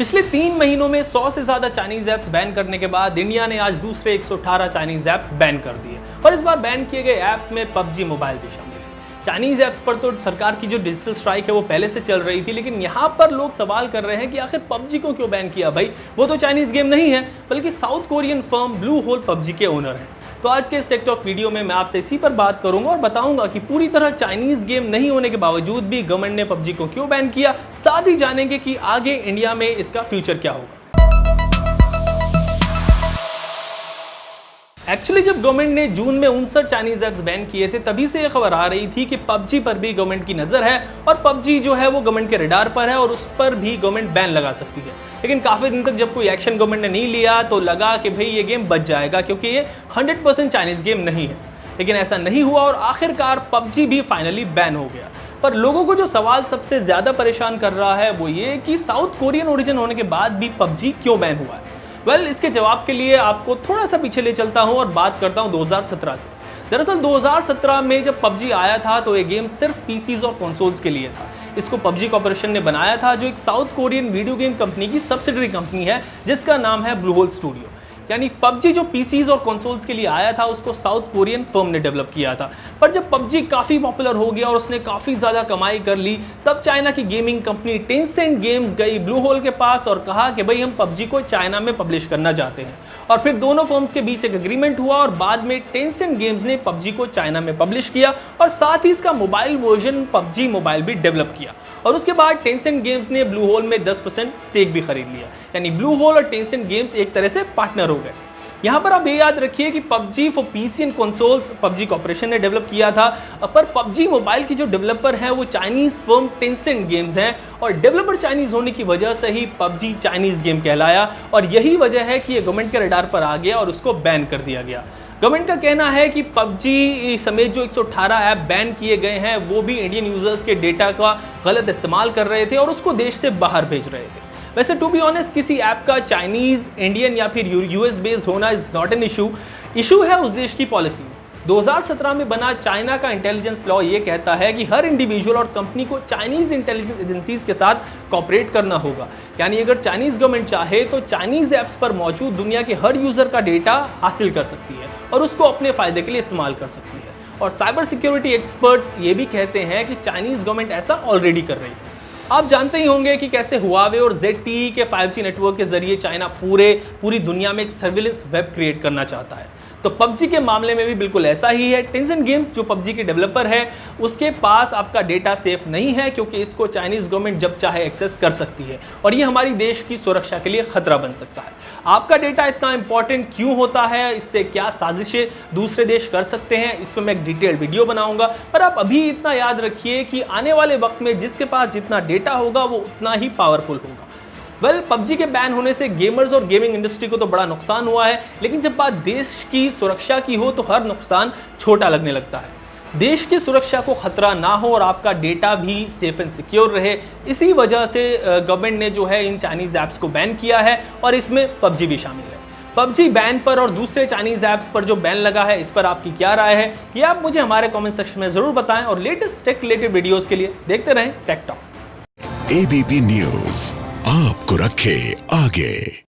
पिछले 3 महीनों में 100 से ज्यादा चाइनीज ऐप्स बैन करने के बाद इंडिया ने आज दूसरे 118 चाइनीज ऐप्स बैन कर दिए और इस बार बैन किए गए ऐप्स में पबजी मोबाइल भी शामिल है। चाइनीज ऐप्स पर तो सरकार की जो डिजिटल स्ट्राइक है वो पहले से चल रही थी, लेकिन यहाँ पर लोग सवाल कर रहे हैं कि आखिर पबजी को क्यों बैन किया भाई, वो तो चाइनीज गेम नहीं है बल्कि South Korean firm Blue Hole PUBG के ओनर हैं। तो आज के इस टेक टॉक वीडियो में मैं आपसे इसी पर बात करूंगा और बताऊंगा कि पूरी तरह चाइनीज गेम नहीं होने के बावजूद भी गवर्नमेंट ने पबजी को क्यों बैन किया, साथ ही जानेंगे कि आगे इंडिया में इसका फ्यूचर क्या होगा। एक्चुअली जब गवर्नमेंट ने जून में 59 चाइनीज ऐप्स बैन किए थे, तभी से यह खबर आ रही थी कि पबजी पर भी गवर्नमेंट की नजर है और पबजी जो है वो गवर्नमेंट के रडार पर है और उस पर भी गवर्नमेंट बैन लगा सकती है। लेकिन काफी दिन तक जब कोई एक्शन गवर्नमेंट ने नहीं लिया तो लगा कि भाई ये गेम बच जाएगा क्योंकि ये 100% चाइनीज गेम नहीं है। लेकिन ऐसा नहीं हुआ और आखिरकार पबजी भी फाइनली बैन हो गया। पर लोगों को जो सवाल सबसे ज्यादा परेशान कर रहा है वो ये कि साउथ कोरियन ओरिजिन होने के बाद भी पबजी क्यों बैन हुआ है। इसके जवाब के लिए आपको थोड़ा सा पीछे ले चलता हूं और बात करता हूं 2017 से। दरअसल 2017 में जब पबजी आया था तो ये गेम सिर्फ पीसीज और कंसोल्स के लिए था। इसको पबजी कॉर्पोरेशन ने बनाया था, जो एक south Korean video game company की सब्सिडरी कंपनी है जिसका नाम है ब्लू होल स्टूडियो। यानी पबजी जो पीसीज और कंसोल्स के लिए आया था उसको साउथ कोरियन फर्म ने डेवलप किया था। पर जब पबजी काफी पॉपुलर हो गया और उसने काफी ज्यादा कमाई कर ली, तब चाइना की गेमिंग कंपनी टेंसेंट गेम्स गई ब्लू होल के पास और कहा कि भाई हम पबजी को चाइना में पब्लिश करना चाहते हैं। और फिर दोनों फर्म्स के बीच एक एग्रीमेंट हुआ और बाद में टेंसेंट गेम्स ने पबजी को चाइना में पब्लिश किया और साथ ही इसका मोबाइल वर्जन पबजी मोबाइल भी डेवलप किया। और उसके बाद टेंसेंट गेम्स ने ब्लू होल में 10% स्टेक भी खरीद लिया। यानी ब्लू होल और टेंसेंट गेम्स एक तरह से पार्टनर हो गए। यहाँ पर आप ये याद रखिए कि PUBG for PC and consoles PUBG corporation ने डेवलप किया था, पर पबजी मोबाइल की जो डेवलपर हैं वो चाइनीज फर्म टेंसेंट गेम्स हैं और डेवलपर चाइनीज होने की वजह से ही पबजी चाइनीज गेम कहलाया और यही वजह है कि ये गवर्नमेंट के रडार पर आ गया और उसको बैन कर दिया गया। गवर्नमेंट का कहना है कि पबजी समेत जो 118 ऐप बैन किए गए हैं वो भी इंडियन यूजर्स के डेटा का गलत इस्तेमाल कर रहे थे और उसको देश से बाहर भेज रहे थे। वैसे टू बी ऑनेस्ट किसी ऐप का चाइनीज, इंडियन या फिर यूएस बेस्ड होना इज नॉट एन इशू है उस देश की पॉलिसीज। 2017 में बना चाइना का इंटेलिजेंस लॉ ये कहता है कि हर इंडिविजुअल और कंपनी को चाइनीज इंटेलिजेंस एजेंसीज के साथ कॉपरेट करना होगा। यानी अगर चाइनीज गवर्नमेंट चाहे तो चाइनीज ऐप्स पर मौजूद दुनिया के हर यूजर का डेटा हासिल कर सकती है और उसको अपने फायदे के लिए इस्तेमाल कर सकती है। और साइबर सिक्योरिटी एक्सपर्ट्स ये भी कहते हैं कि चाइनीज गवर्नमेंट ऐसा ऑलरेडी कर रही है। आप जानते ही होंगे कि कैसे हुआवे और ZTE के 5G नेटवर्क के जरिए चाइना पूरी दुनिया में एक सर्विलेंस वेब क्रिएट करना चाहता है। तो पबजी के मामले में भी बिल्कुल ऐसा ही है। टेंसेंट गेम्स जो पबजी के डेवलपर है उसके पास आपका डेटा सेफ नहीं है क्योंकि इसको चाइनीज गवर्नमेंट जब चाहे एक्सेस कर सकती है और ये हमारी देश की सुरक्षा के लिए खतरा बन सकता है। आपका डेटा इतना इंपॉर्टेंट क्यों होता है, इससे क्या साजिशें दूसरे देश कर सकते हैं, इस पर मैं एक डिटेल्ड वीडियो बनाऊंगा। पर आप अभी इतना याद रखिए कि आने वाले वक्त में जिसके पास जितना डेटा होगा वो उतना ही पावरफुल होगा। पबजी के बैन होने से गेमर्स और गेमिंग इंडस्ट्री को तो बड़ा नुकसान हुआ है, लेकिन जब बात देश की सुरक्षा की हो तो हर नुकसान छोटा लगने लगता है। देश की सुरक्षा को खतरा ना हो और आपका डेटा भी सेफ एंड सिक्योर रहे, इसी वजह से गवर्नमेंट ने जो है इन चाइनीज ऐप्स को बैन किया है और इसमें पबजी भी शामिल है। पबजी बैन पर और दूसरे चाइनीज ऐप्स पर जो बैन लगा है इस पर आपकी क्या राय है, ये आप मुझे हमारे कमेंट सेक्शन में जरूर बताएं और लेटेस्ट टेक रिलेटेड वीडियोस के लिए देखते रहें टेक टॉक। ABP न्यूज आपको रखे आगे।